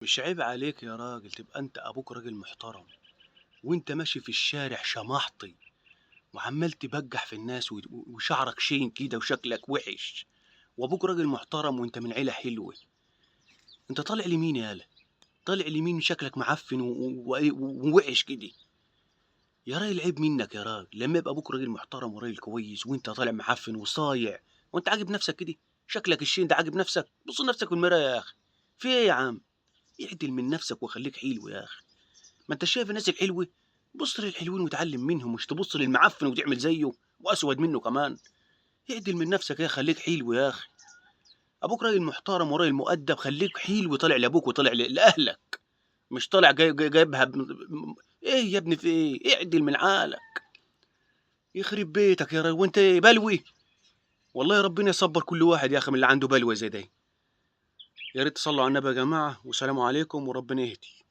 مش عيب عليك يا راجل تبقى انت ابوك راجل محترم، وانت ماشي في الشارع شمحطي وعمال تبجح في الناس وشعرك شين كده وشكلك وحش، وابوك راجل محترم وانت من عيلة حلوة. انت طالع لمين يالا؟ طالع لمين شكلك معفن ووحش كده؟ يا راجل عيب منك يا راجل لما يبقى ابوك راجل محترم وراجل كويس وانت طالع معفن وصايع، وانت عاجب نفسك كده؟ شكلك الشين ده عاجب نفسك؟ بص لنفسك في المرايه يا اخي. في ايه يا عم؟ اعدل من نفسك وخليك حلو يا اخي. ما انت شايف الناس الحلوه؟ بص للحلوين وتعلم منهم، مش تبص للمعفن وتعمل زيه واسود منه كمان. اعدل من نفسك يا خليك حلو يا اخي. ابوك راجل محترم وراجل مؤدب، خليك حلو وطالع لابوك وطالع لاهلك، مش طالع جايبها ايه يا ابني؟ في ايه؟ اعدل من عقلك. يخرب بيتك يا راجل وانت بلوي. والله ربنا يصبر كل واحد يا اخي من اللي عنده بلوه زي ده. يا ريت تصلوا على النبي يا جماعه، والسلام عليكم وربنا يهدي.